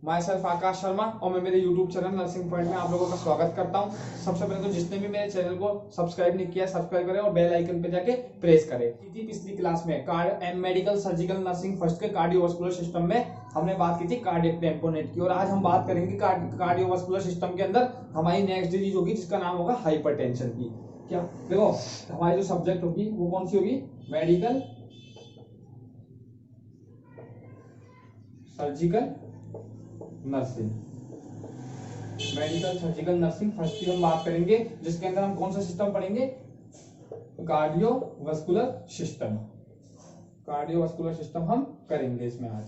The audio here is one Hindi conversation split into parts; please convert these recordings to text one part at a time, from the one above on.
माई सेल्फ आकाश शर्मा और मैं मेरे YouTube चैनल नर्सिंग पॉइंट में आप लोगों का स्वागत करता हूं। सबसे पहले तो जिसने भी मेरे चैनल को सब्सक्राइब नहीं किया सब्सक्राइब करें और बेल आइकन पे जाके प्रेस करें। पिछली क्लास में मेडिकल सर्जिकल नर्सिंग फर्स्ट के कार्डियोवास्कुलर सिस्टम में हमने बात की थी कार्डियक टेम्पोनेट की, और आज हम बात करेंगे कार्डियोवास्कुलर सिस्टम के अंदर हमारी नेक्स्ट डिजीज होगी जिसका नाम होगा हाइपरटेंशन की। क्या देखो, हमारी जो सब्जेक्ट होगी वो कौन सी होगी? Medical surgical nursing. Medical surgical nursing first की हम बात करेंगे, जिसके अंदर हम कौन सा सिस्टम पढ़ेंगे? Cardiovascular system. कार्डियोवास्कुलर सिस्टम हम करेंगे इसमें आज।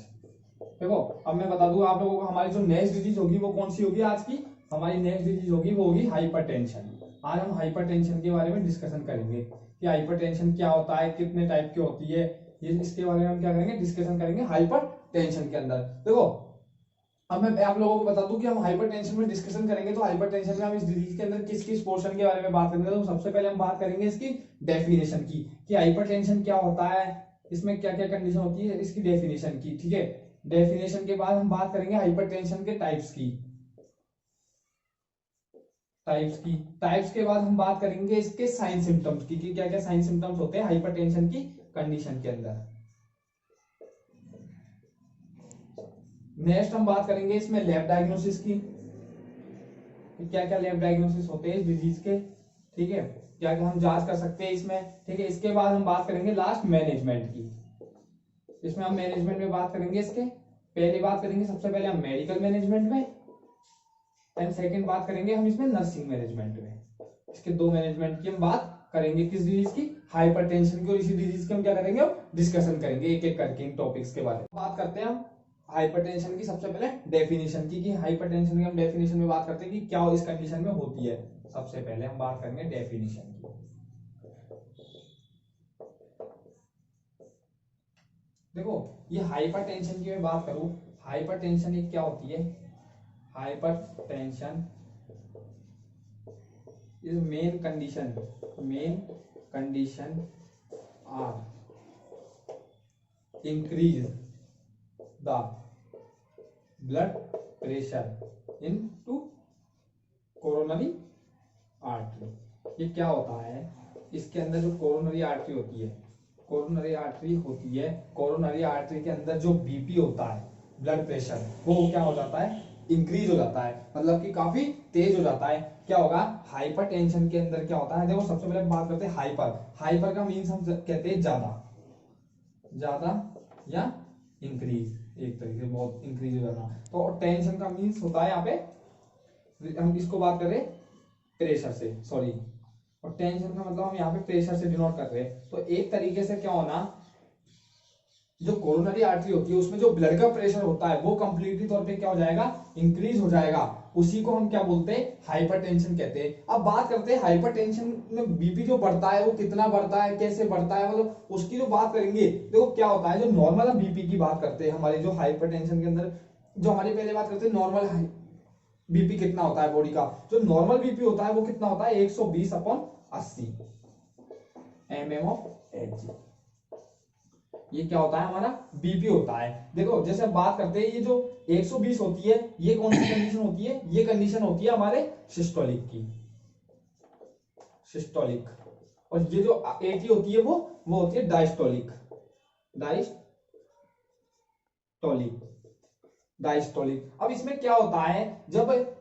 देखो, अब मैं बता दूं आप लोगों को हमारी जो नेक्स्ट डिजीज होगी वो कौन सी होगी आज की? हमारी नेक्स्ट डिजीज होगी वो होगी हाइपरटेंशन। आज हम हाइपरटेंशन के बारे में डिस्कशन करेंगे कि हाइपरटेंशन क्या होता है, कितने टाइप की होती है, ये इसके बारे में हम क्या करेंगे? डिस्कशन करेंगे हाइपरटेंशन के अंदर। देखो, अब मैं आप लोगों को बता दूं कि हम हाइपरटेंशन में डिस्कशन करेंगे तो हाइपरटेंशन में हम इस डिजीज के अंदर किस किस पोर्शन के बारे में बात करेंगे। तो सबसे पहले हम बात करेंगे इसकी डेफिनेशन की कि हाइपरटेंशन क्या होता है, इसमें क्या क्या कंडीशन होती है, इसकी डेफिनेशन की। ठीक है, डेफिनेशन के बाद हम बात करेंगे हाइपरटेंशन के टाइप्स की। टाइप्स के बाद हम बात करेंगे इसके साइन सिम्टम्स की कि क्या क्या साइन सिम्टम्स होते हैं हाइपरटेंशन की कंडीशन के अंदर। नेक्स्ट हम बात करेंगे इसमें लैब डायग्नोसिस की, क्या क्या लैब डायग्नोसिस होते हैं इस डिजीज के। ठीक है, क्या क्या हम जांच कर सकते हैं इसमें। ठीक है, इसके बाद हम बात करेंगे लास्ट मैनेजमेंट की। इसमें हम मैनेजमेंट में बात करेंगे इसके पहले बात करेंगे सबसे पहले हम मेडिकल मैनेजमेंट में, एंड सेकंड बात करेंगे हम इसमें नर्सिंग मैनेजमेंट में। इसके दो मैनेजमेंट की हम बात करेंगे किस डिजीज की? हाइपरटेंशन की। और इसी डिजीज की हम क्या करेंगे? डिस्कशन करेंगे एक एक करके इन टॉपिक्स के बारे में। बात करते हैं हम हाइपरटेंशन की सबसे पहले डेफिनेशन की कि हाइपरटेंशन की हम डेफिनेशन में बात करते हैं कि क्या इस कंडीशन में होती है। सबसे पहले हम बात करेंगे डेफिनेशन की। देखो, ये हाइपरटेंशन की मैं बात करूं, हाइपरटेंशन एक क्या होती है? Hypertension is main condition are increase the blood pressure into coronary artery. ये क्या होता है? इसके अंदर जो कोरोनरी आर्टरी होती है, कोरोनरी आर्टरी के अंदर जो बीपी होता है, ब्लड प्रेशर, वो क्या हो जाता है? इंक्रीज हो जाता है, मतलब कि काफी तेज हो जाता है। क्या होगा? हाइपरटेंशन के अंदर क्या होता है? देखो, सबसे पहले बात करते हैं हाइपर का मीन्स हम कहते हैं ज्यादा या इंक्रीज, एक तरीके से बहुत इंक्रीज हो जाना। तो टेंशन का मीन्स होता है यहाँ पे, हम इसको बात कर रहे हैं प्रेशर से, सॉरी, और टेंशन का मतलब हम यहाँ पे प्रेशर से डिनोट कर रहे हैं। तो एक तरीके से क्या होना, जो कोरोनरी आर्टरी होती है उसमें जो ब्लड का प्रेशर होता है वो कंप्लीटली तौर पे क्या हो जाएगा? इंक्रीज हो जाएगा। उसी को हम क्या बोलते हैं? हाइपरटेंशन कहते हैं। अब बात करते हैं हाइपरटेंशन में बीपी जो बढ़ता है वो कितना बढ़ता है, कैसे बढ़ता है, मतलब उसकी जो बात करेंगे। देखो, क्या होता है, जो नॉर्मल बीपी की बात करते हैं हमारे जो हाइपरटेंशन के अंदर, जो हमारी पहले बात करते हैं नॉर्मल बीपी कितना होता है बॉडी का, जो नॉर्मल बीपी होता है वो कितना होता है? 120/80 mmHg। ये क्या होता है? हमारा बीपी होता है। देखो, जैसे हम बात करते हैं ये जो 120 होती है, ये कौन सी कंडीशन होती है? ये कंडीशन होती है हमारे सिस्टोलिक की, और ये जो 80 होती है वो होती है डायस्टोलिक। अब इसमें क्या होता है, जब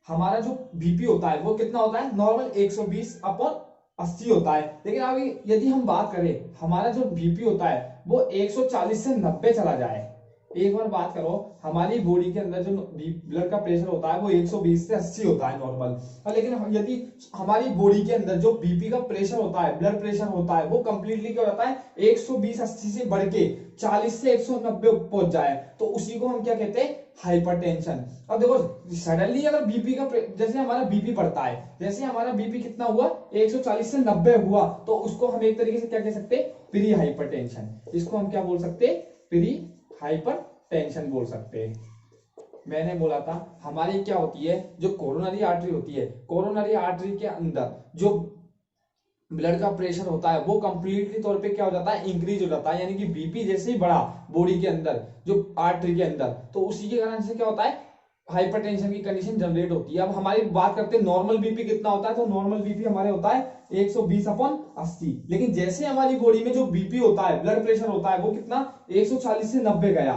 हमारा जो बीपी होता है वो कितना होता है? नॉर्मल 120/80 होता है। लेकिन अभी यदि हम बात करें, हमारा जो बीपी होता है वो 140 से 90 चला जाए, एक बार बात करो, हमारी बॉडी के अंदर जो ब्लड का प्रेशर होता है वो 120 से 80 होता है नॉर्मल। लेकिन यदि हमारी बॉडी के अंदर जो बीपी का प्रेशर होता है, ब्लड प्रेशर होता है, वो कंप्लीटली क्या होता है? 120/80 से बढ़ के 40 से 190 पहुंच जाए, तो उसी को हम क्या कहते हैं? हाइपरटेंशन। अब देखो, सडनली अगर बीपी का जैसे हमारा बीपी बढ़ता है, जैसे हमारा बीपी कितना हुआ? 140 से 90 हुआ, तो उसको हम एक तरीके से क्या कह सकते हैं? Pre hypertension. इसको हम क्या बोल सकते हैं? प्री हाइपरटेंशन बोल सकते हैं। मैंने बोला था हमारी क्या होती है, जो कोरोनरी आर्टरी होती है, कोरोनरी आर्टरी के अंदर जो ब्लड का प्रेशर होता है वो कंप्लीटली तौर पे क्या हो जाता है? इंक्रीज हो जाता है। यानी कि बीपी जैसे ही बढ़ा बॉडी के अंदर, जो आर्टरी के अंदर, तो उसी के कारण से क्या होता है? हाइपरटेंशन की कंडीशन जनरेट होती है। अब हमारी बात करते हैं नॉर्मल बीपी कितना होता है, तो नॉर्मल बीपी हमारे होता है 120/80। लेकिन जैसे हमारी बॉडी में जो बीपी होता है, ब्लड प्रेशर होता है, वो कितना 140 से 90 गया,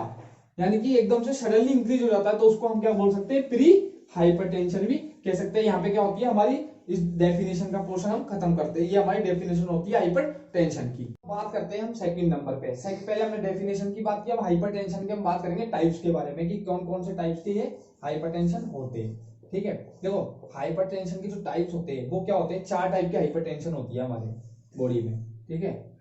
यानी कि एकदम से सडनली इंक्रीज हो जाता है, तो उसको हम क्या बोल सकते हैं, प्री हाइपरटेंशन भी कह सकते हैं। यहाँ पे क्या होती है हमारी, इस डेफिनेशन का पोर्शन हम खत्म करते हैं। ये हमारी डेफिनेशन होती है हाइपरटेंशन की। बात करते हैं हम सेकंड नंबर पे। पहले हमने डेफिनेशन की बात की, अब हाइपरटेंशन की हम बात करेंगे टाइप्स के बारे में कि कौन कौन से टाइप्स के ये हाइपरटेंशन होते हैं। ठीक है, देखो हाइपरटेंशन के जो टाइप्स होते हैं वो क्या होते हैं, 4 टाइप की हाइपरटेंशन होती है हमारे बॉडी में। ठीक है,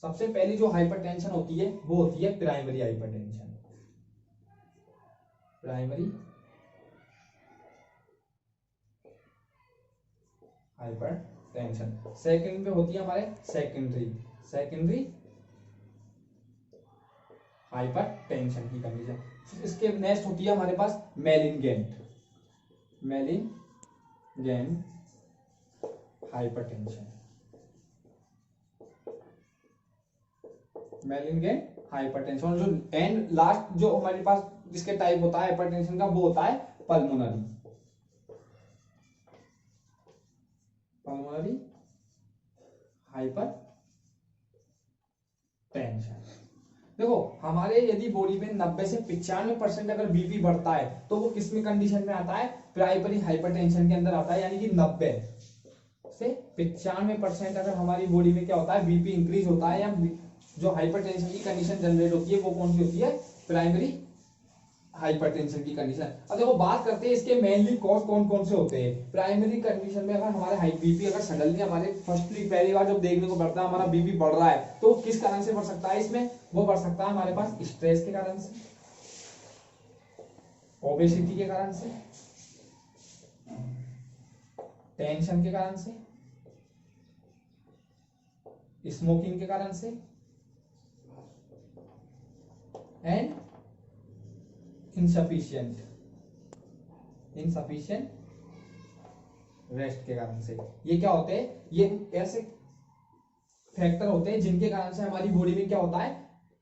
सबसे पहली जो हाइपरटेंशन होती है वो होती है primary hypertension. Primary hypertension. Second पे होती है हमारे सेकेंडरी हाइपरटेंशन की कंडीशन। इसके नेक्स्ट होती है हमारे पास मेलिनगेंट हाइपरटेंशन। मेलिनगेंट हाइपरटेंशन जो एंड लास्ट जो हमारे पास जिसके टाइप होता है हाइपरटेंशन का, वो होता है पल्मोनरी हाइपरटेंशन। देखो हमारे यदि बॉडी में 90 से 95% अगर बीपी बढ़ता है तो वो किस में कंडीशन में आता है, प्राइमरी हाइपरटेंशन के अंदर आता है। यानी कि 90 से 95% अगर हमारी बॉडी में क्या होता है, बीपी इंक्रीज होता है, या जो हाइपरटेंशन की कंडीशन जनरेट होती है वो कौन सी होती है, प्राइमरी हाइपरटेंशन की कंडीशन। अब देखो बात करते हैं इसके मेनली कॉज कौन कौन से होते हैं। प्राइमरी कंडीशन में अगर हमारे हाई बीपी अगर सडनली हमारे फर्स्टली पहली बार जब देखने को बढ़ता है, हमारा बीपी बढ़ रहा है, तो किस कारण से बढ़ सकता है, इसमें वो बढ़ सकता है हमारे पास स्ट्रेस के कारण से, ओबेसिटी के कारण से, टेंशन के कारण से, स्मोकिंग के कारण से, एंड इनसफिशिएंट रेस्ट के कारण से। ये क्या होते हैं, ये ऐसे फैक्टर होते हैं जिनके कारण से हमारी बॉडी में क्या होता है,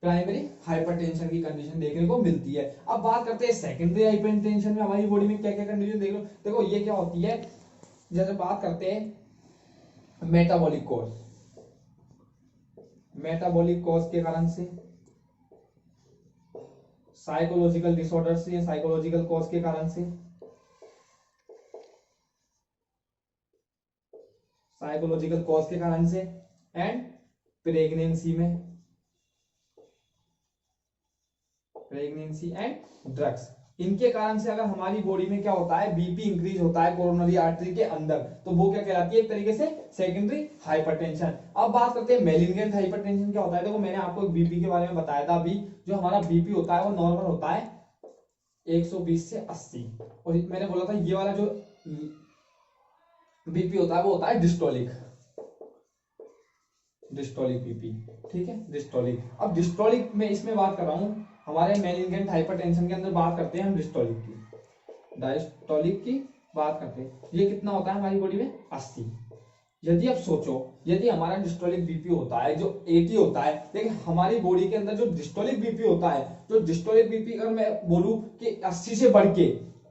प्राइमरी हाइपरटेंशन की कंडीशन देखने को मिलती है। अब बात करते हैं सेकेंडरी हाइपरटेंशन में हमारी बॉडी में क्या क्या कंडीशन देख लो। देखो ये क्या होती है, जैसे बात करते हैं मेटाबॉलिक कॉज के कारण से, साइकोलॉजिकल डिसऑर्डर से या साइकोलॉजिकल कॉज के कारण से, एंड प्रेगनेंसी एंड ड्रग्स, इनके कारण से अगर हमारी बॉडी में क्या होता है, बीपी इंक्रीज होता है कोरोनरी आर्टरी के अंदर, तो वो क्या कहलाती है, एक तरीके से सेकेंडरी हाइपरटेंशन। अब बात करते हैं मेलिग्नेंट हाइपरटेंशन क्या होता है। देखो मैंने आपको एक बीपी के बारे में बताया था अभी, जो हमारा बीपी होता है वो नॉर्मल होता है 120 से 80, और मैंने बोला था ये वाला जो बीपी होता है वो होता है डिस्टोलिक बीपी। ठीक है, डिस्टोलिक। अब डिस्टोलिक में इसमें बात कर रहा हूं, हमारे मेलिग्नेंट हाइपरटेंशन के अंदर बात करते हैं हम डायस्टोलिक की बात करते हैं। ये कितना होता है हमारी बॉडी में, 80। यदि आप सोचो, यदि हमारा डिस्टोलिक बीपी होता है जो 80 होता है, लेकिन हमारी बॉडी के अंदर जो डिस्टोलिक बीपी होता है, जो डिस्टोलिक बीपी अगर मैं बोलूं कि 80 से बढ़ के,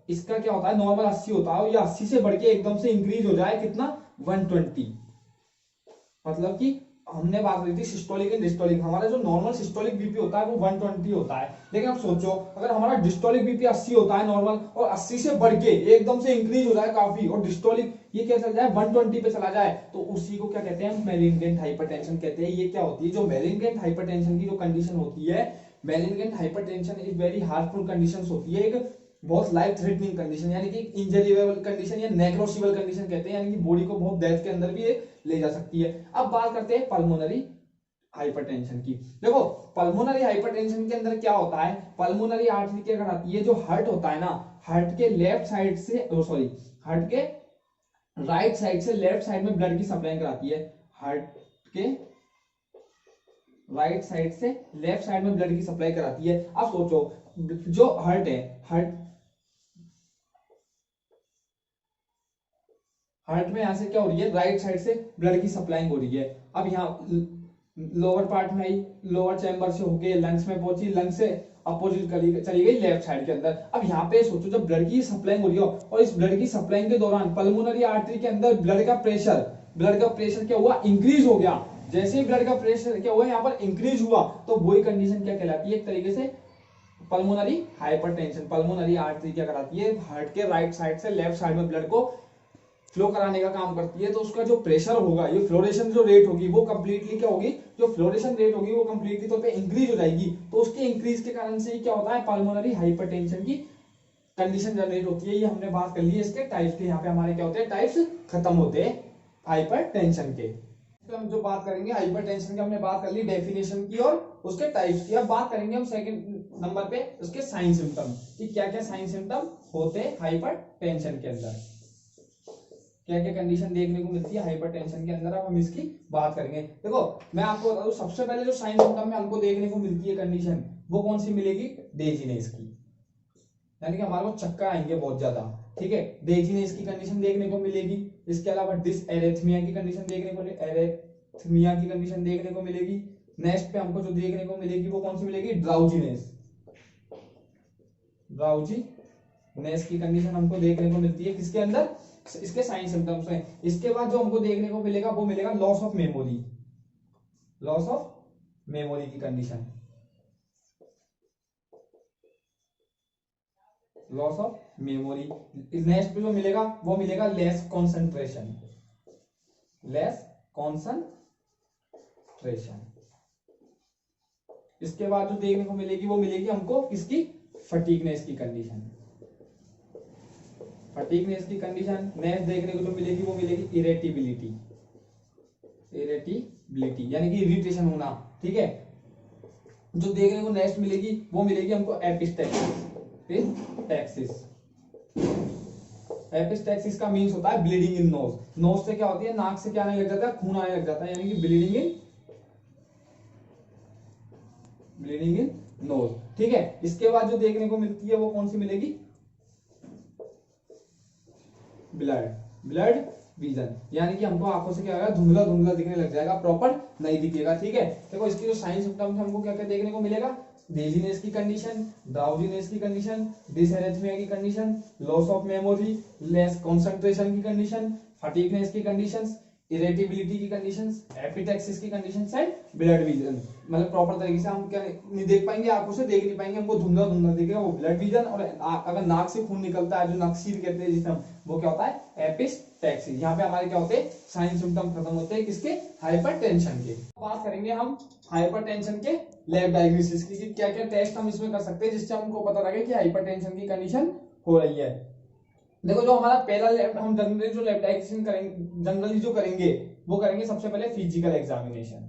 इसका क्या होता है, नॉर्मल 80 होता है, या 80 से बढ़ के एकदम से इंक्रीज हो जाए कितना, 120, मतलब कि हमने बात करी थी सिस्टोलिक एंड डिस्टोलिक। हमारा जो नॉर्मल सिस्टोलिक बीपी होता है वो 120 होता है, लेकिन आप सोचो अगर हमारा डिस्टोलिक बीपी 80 होता है नॉर्मल, और 80 से बढ़ के एकदम से इंक्रीज हो जाए काफी, और डिस्टोलिक ये क्या चल जाए 120 पे चला जाए, तो उसी को क्या कहते हैं, मेलिग्नेंट हाइपरटेंशन कहते हैं। ये क्या होती है, जो मेलिग्नेंट हाइपरटेंशन की जो कंडीशन होती है, malignant hypertension is very harmful condition होती है, एक बहुत लाइफ थ्रेटनिंग कंडीशन, यानी कि इंजरीबल कंडीशन या नेक्रोसिबल कंडीशन कहते हैं, यानी कि बॉडी को बहुत डेथ के अंदर भी ये ले जा सकती है। अब बात करते हैं पल्मोनरी हाइपरटेंशन की। देखो पल्मोनरी हाइपरटेंशन के अंदर क्या होता है, पल्मोनरी आर्टरी की अगर आती है, जो हार्ट होता है ना, हार्ट के लेफ्ट साइड से हार्ट के राइट साइड से लेफ्ट साइड में ब्लड की सप्लाई कराती है, हार्ट के राइट साइड से लेफ्ट साइड में ब्लड की सप्लाई कराती है। अब सोचो जो हार्ट है, हार्ट में यहां से क्या हो रही है, राइट साइड से ब्लड की सप्लाइंग हो रही है। अब यहाँ लोअर पार्ट में आई, लोअर चैम्बर से होके लंग्स में पहुंची, लंग्स से अपोजिट चली गई लेफ्ट साइड के अंदर। अब यहाँ पे सोचो जब ब्लड की सप्लाइंग हो रही हो और इस ब्लड की सप्लाइंग के दौरान पल्मोनरी आर्टरी के अंदर ब्लड का प्रेशर क्या हुआ, इंक्रीज हो गया। जैसे ही ब्लड का प्रेशर क्या हुआ यहाँ पर इंक्रीज हुआ तो वही कंडीशन क्या कहलाती है, एक तरीके से पल्मोनरी हाइपरटेंशन। पल्मोनरी आर्टरी क्या कराती है, हार्ट के राइट साइड से लेफ्ट साइड में ब्लड को फ्लो कराने का काम करती है। तो उसका जो प्रेशर होगा, ये फ्लोरेशन जो रेट होगी वो कंप्लीटली क्या होगी, जो फ्लोरेशन रेट होगी वो कंप्लीटली तौर पे इंक्रीज हो जाएगी। तो उसके इंक्रीज के कारण से क्या होता है, पल्मोनरी हाइपरटेंशन की कंडीशन जनरेट होती है। ये हमने बात कर ली है इसके टाइप्स के। यहाँ पे हमारे क्या होते हैं, टाइप्स खत्म होते हैं हाइपरटेंशन के। तो हम जो बात करेंगे हाइपरटेंशन की, हमने बात कर ली डेफिनेशन की और उसके टाइप्स की। अब बात करेंगे हम सेकंड नंबर पे उसके साइन सिम्टम कि क्या क्या साइन सिम्टम होते हैं हाइपरटेंशन के अंदर, क्या क्या कंडीशन देखने को मिलती है हाइपरटेंशन के अंदर। अब हम इसकी बात करेंगे। देखो मैं आपको बता दूं, सबसे पहले जो साइन सिम्टम में हमको देखने को मिलती है कंडीशन, वो कौन सी मिलेगी, डेजीनेस की, यानी कि हमारे को चक्कर आएंगे बहुत ज्यादा, ठीक है, डेजीनेस की कंडीशन देखने को मिलेगी। इसके अलावा डिसएरिथमिया की कंडीशन देखने को मिलेगी। नेक्स्ट पे हमको जो देखने को मिलेगी वो कौन सी मिलेगी, ड्राउजीनेस की कंडीशन हमको देखने को मिलती है किसके अंदर, इसके साइन सिम्टम्स में। इसके बाद जो हमको देखने को मिलेगा वो मिलेगा लॉस ऑफ मेमोरी की condition, loss of memory. Next पे जो मिलेगा वो मिलेगा लेस कंसंट्रेशन। इसके बाद जो देखने को मिलेगी वो मिलेगी हमको किसकी, फटीगनेस की कंडीशन। नेक्स्ट देखने को जो मिलेगी वो मिलेगी इरेटिबिलिटी, यानी कि इरिटेशन होना, ठीक है। जो देखने को नेक्स्ट मिलेगी वो मिलेगी हमको एपिस्टैक्सिस का मीन्स होता है ब्लीडिंग इन नोज से क्या होती है, नाक से क्या आने लग जाता है, खून आने लग जाता है, यानी कि ब्लीडिंग इन नोज, ठीक है। इसके बाद जो देखने को मिलती है वो कौन सी मिलेगी, ब्लड विजन, यानी कि हमको आंखों से क्या होगा, धुंधला दिखने लग जाएगा, प्रॉपर नहीं दिखेगा, ठीक है। देखो इसकी जो साइन सिम्टम्स हमको क्या क्या देखने को मिलेगा, डेजीनेस की कंडीशन, ड्राउजीनेस की कंडीशन, डिसएरिथमिया की condition, loss of memory, less concentration की कंडीशन, फटीगनेस की कंडीशंस, इरेटिबिलिटी की कंडीशंस, एपिटैक्सिस की कंडीशंस एंड ब्लड विजन। मतलब प्रॉपर तरीके से हम क्या नहीं देख पाएंगे, आंखों से देख नहीं पाएंगे, हमको धुंधला दिखेगा, वो ब्लड विजन। और अगर नाक से खून निकलता है, जो नक्सीर कहते हैं जिसे हम, वो क्या होता है, एपिस्टैक्सिस। यहाँ पे हमारे क्या होते हैं, साइन सिम्टम खत्म होते हैं किसके, हाइपरटेंशन के। बात करेंगे हम हाइपरटेंशन के लैब डायग्नोसिस की, क्या क्या टेस्ट हम इसमें कर सकते हैं जिससे हमको पता लगे कि हाइपरटेंशन की कंडीशन हो रही है। देखो जो हमारा पहला लैब, हम जनरली जो लैब डायग्नोसिस करेंगे वो करेंगे सबसे पहले फिजिकल एग्जामिनेशन,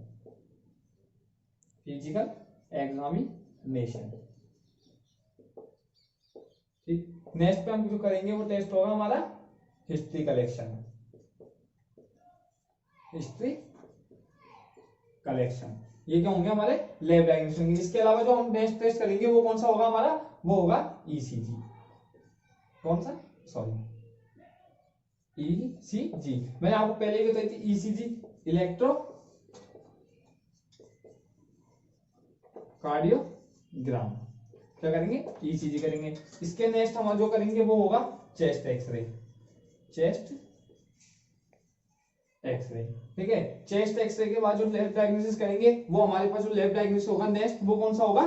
ठीक। नेक्स्ट पे हम जो करेंगे वो टेस्ट होगा हमारा हिस्ट्री कलेक्शन। ये क्या होंगे हमारे लैब डायग्नोसिस। इसके अलावा जो हम नेक्स्ट टेस्ट करेंगे वो कौन सा होगा हमारा, वो होगा ईसीजी। कौन सा, सॉरी, ईसीजी। मैंने आपको पहले ही बताई थी, ईसीजी इलेक्ट्रोकार्डियोग्राम। क्या करेंगे, ईसीजी करेंगे। इसके नेक्स्ट हम जो करेंगे वो होगा चेस्ट एक्सरे, ठीक है। चेस्ट एक्सरे के बाद जो लैब डायग्नोसिस करेंगे वो हमारे पास जो लैब डायग्नोसिस होगा नेक्स्ट, वो कौन सा होगा,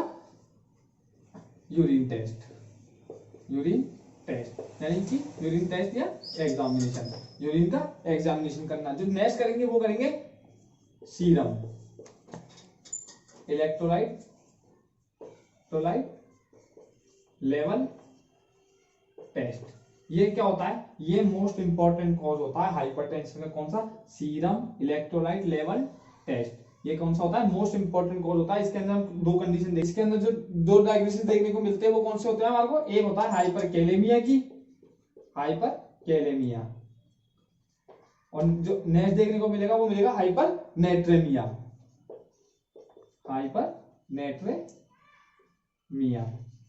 यूरिन टेस्ट, यानी कि यूरिन टेस्ट या एग्जामिनेशन, यूरिन का एग्जामिनेशन करना। जो नेक्स्ट करेंगे वो करेंगे सीरम इलेक्ट्रोलाइट लेवल टेस्ट। ये क्या होता है, ये मोस्ट इंपॉर्टेंट कॉज होता है हाइपरटेंशन का। कौन सा, सीरम इलेक्ट्रोलाइट लेवल टेस्ट। ये कौन सा होता है, मोस्ट इंपॉर्टेंट कॉज होता है। इसके अंदर हम दो कंडीशन इसके अंदर जो दो डायग्नोसिस देखने को मिलते हैं वो कौन से होते हैं हमारे को, एक होता है हाइपरकैलेमिया और जो नेक्स्ट देखने को मिलेगा वो मिलेगा हाइपरनेट्रेमिया।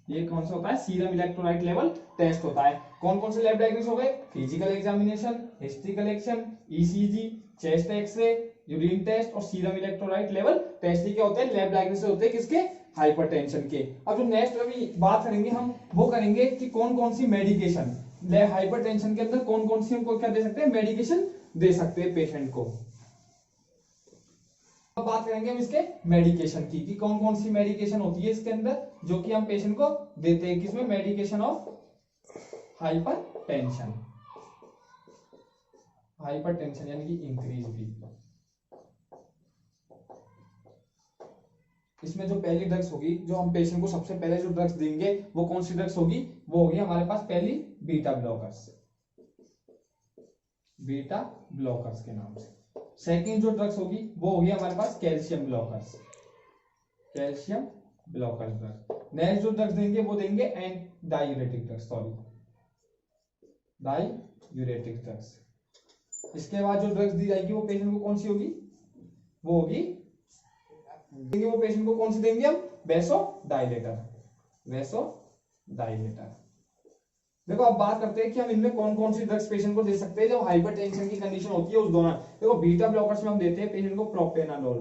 ये कौन सा होता है, सीरम इलेक्ट्रोलाइट लेवल टेस्ट होता है। कौन कौन से लैब डायग्नोसिस हो गए, physical examination, history collection, ECG, chest X-ray, urine test और सीरम इलेक्ट्रोलाइट लेवल टेस्ट। ये क्या होते हैं, लैब डायग्नोसिस होते हैं किसके, हाइपरटेंशन के। अब जो नेक्स्ट अभी बात करेंगे हम वो करेंगे कि कौन कौन सी मेडिकेशन हाइपरटेंशन के अंदर कौन कौन सी हमको क्या दे सकते हैं, मेडिकेशन दे सकते हैं पेशेंट को। अब बात करेंगे हम इसके मेडिकेशन की कि कौन कौन सी मेडिकेशन होती है इसके अंदर जो कि हम पेशेंट को देते हैं, किसमें, मेडिकेशन ऑफ हाइपरटेंशन। हाइपरटेंशन यानी कि इंक्रीज भी। इसमें जो पहली ड्रग्स होगी जो हम पेशेंट को सबसे पहले जो ड्रग्स देंगे वो कौन सी ड्रग्स होगी, वो होगी हमारे पास पहली बीटा ब्लॉकर्स, बीटा ब्लॉकर्स के नाम से। सेकंड जो ड्रग्स होगी वो होगी हमारे पास calcium blockers, calcium blockers drugs. Next जो ड्रग्स देंगे वो देंगे and diuretic drugs, sorry diuretic drugs. इसके बाद जो ड्रग्स दी जाएगी वो पेशेंट को कौन सी होगी, वो होगी देंगे वो पेशेंट को कौन सी देंगे हम, वेसोडाइलेटर, वेसोडाइलेटर। देखो अब बात करते हैं कि हम इनमें कौन कौन सी ड्रग्स पेशेंट को दे सकते हैं जब हाइपरटेंशन की कंडीशन होती है उस दौरान। देखो बीटा ब्लॉकर्स में हम देते हैं पेशेंट को प्रोपेनाडोल,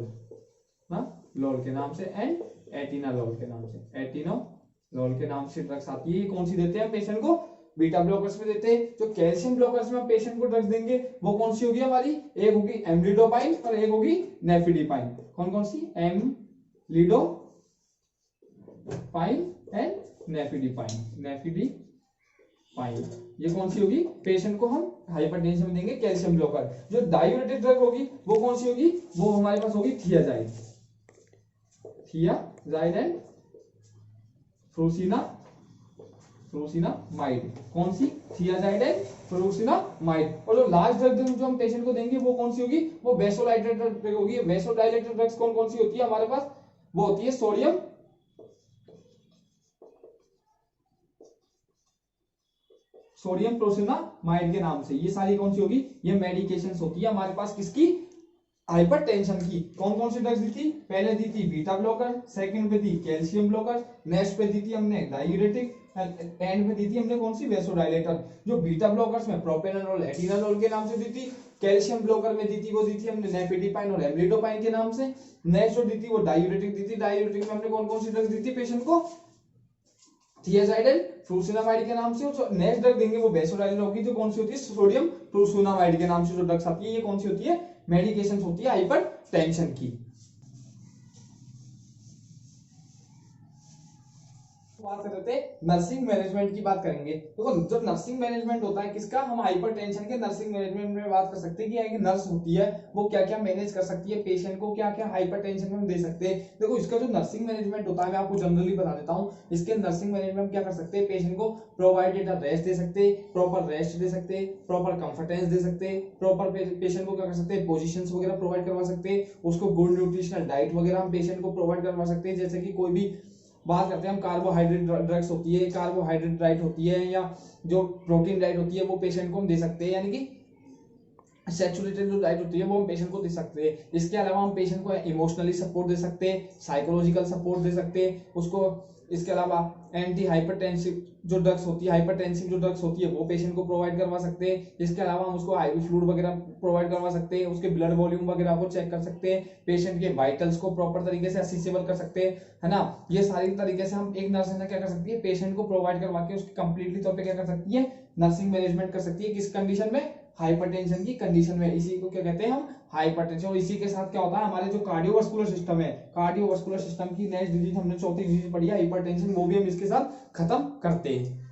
लोल के नाम से, एंड एटिनालोल के नाम से, एटिनोलोल के नाम से ड्रग्स आती है। ये कौन सी देते हैं पेशेंट को, बीटा ब्लॉकर्स में देते हैं। जो कैल्शियम ब्लॉकर्स में हम पेशेंट को ड्रग्स देंगे वो कौन सी होगी हमारी, एक होगी एमलिडोपाइन और एक होगी नेफिडिपाइन। कौन कौन सी, एमलिडोपाइन एंड नेफिडिपाइन, नेफिडिपाइन। ये कौन सी होगी, पेशेंट को हम हाइपरटेंशन में देंगे कैल्शियम ब्लॉकर। जो डायूरेटिक ड्रग होगी वो कौन सी होगी, वो हमारे पास होगी थियाजाइड, थियाजाइड एंड फ्रूसिनामाइड। कौन सी, थियाजाइड एंड फ्रूसिनामाइड। और जो लास्ट ड्रग जो हम पेशेंट को देंगे वो कौन सी होगी, वो वेसोडाइलेटर ड्रग होगी। वेसोडाइलेटर ड्रग्स कौन कौन सी होती है हमारे पास, वो होती है सोडियम प्रोसिनामाइड के नाम से। ये सारी कौन सी होगी, ये मेडिकेशंस होती है हमारे पास किसकी, हाइपरटेंशन की। कौन कौन सी ड्रग्स दी थी, पहले दी थी बीटा ब्लॉकर, सेकंड पे दी कैल्शियम ब्लॉकर, नेक्स्ट पे दी थी हमने डायूरेटिक, एंड में दी थी हमने कौन सी, वेसोडाइलेटर। जो बीटा ब्लॉकर्स में प्रोपेनाडोल, एटिनालोल के नाम से दी थी। कैल्शियम ब्लॉकर में दी थी वो दी थी हमने नेफिडिपाइन और एमलिडोपाइन के नाम से। नेक्स्ट जो दी थी वो डायूरेटिक दी थी। डायूरेटिक में हमने कौन कौन सी ड्रग्स दी थी पेशेंट को, थियाजाइड एंड फ्रूसिनामाइड के नाम से। नेक्स्ट ड्रग देंगे वो वेसोडाइलेटर होगी जो कौन सी होती है, सोडियम प्रोसिनामाइड के नाम से जो ड्रग्स आती है। ये कौन सी होती है, मेडिकेशन होती है हाइपरटेंशन की। बात कर रहे थे नर्सिंग मैनेजमेंट की बात करेंगे। देखो जो नर्सिंग मैनेजमेंट होता है किसका, हम हाइपरटेंशन के नर्सिंग मैनेजमेंट में बात कर सकते हैं कि एक नर्स होती है वो क्या क्या मैनेज कर सकती है, पेशेंट को क्या क्या हाइपरटेंशन में हम दे सकते हैं। देखो इसका जो नर्सिंग मैनेजमेंट होता है मैं आपको जनरली बता देता हूँ। इसके नर्सिंग मैनेजमेंट क्या कर सकते हैं, पेशेंट को प्रोवाइडेड रेस्ट दे सकते हैं, प्रॉपर रेस्ट दे सकते हैं, प्रॉपर कंफर्टेंस दे सकते हैं, प्रॉपर पेशेंट को क्या कर सकते हैं, पोजीशंस वगैरह प्रोवाइड करवा सकते हैं, उसको गुड न्यूट्रिशनल डाइट वगैरह हम पेशेंट को प्रोवाइड करवा सकते हैं। जैसे कि कोई भी बात करते हैं हम कार्बोहाइड्रेट ड्रग्स होती है, कार्बोहाइड्रेट डाइट होती है, या जो प्रोटीन डाइट होती है वो पेशेंट को हम दे सकते हैं, यानी कि सैचुरेटेड जो डाइट होती है वो हम पेशेंट को दे सकते हैं। इसके अलावा हम पेशेंट को इमोशनली सपोर्ट दे सकते हैं, साइकोलॉजिकल सपोर्ट दे सकते हैं उसको। इसके अलावा एंटी हाइपरटेंसिव जो ड्रग्स होती है, हाइपरटेंसिव जो ड्रग्स होती है वो पेशेंट को प्रोवाइड करवा सकते हैं। इसके अलावा हम उसको आईवी फ्लूइड वगैरह प्रोवाइड करवा सकते हैं, उसके ब्लड वॉल्यूम वगैरह को चेक कर सकते हैं, पेशेंट के वाइटल्स को प्रॉपर तरीके से असेसेबल कर सकते हैं, है ना। ये सारी तरीके से हम एक नर्स है ना क्या कर सकती है, पेशेंट को प्रोवाइड करवा के उसकी कंप्लीटली तौर पे क्या कर सकती है, नर्सिंग मैनेजमेंट कर सकती है। किस कंडीशन में, हाइपरटेंशन की कंडीशन में। इसी को क्या कहते हैं हम, हाइपरटेंशन। और इसी के साथ क्या होता है, हमारे जो कार्डियोवास्कुलर सिस्टम है, कार्डियोवास्कुलर सिस्टम की नेक्स्ट डिजीज हमने चौथी डिजीज पढ़ी है हाइपरटेंशन, वो भी हम इसके साथ खत्म करते हैं।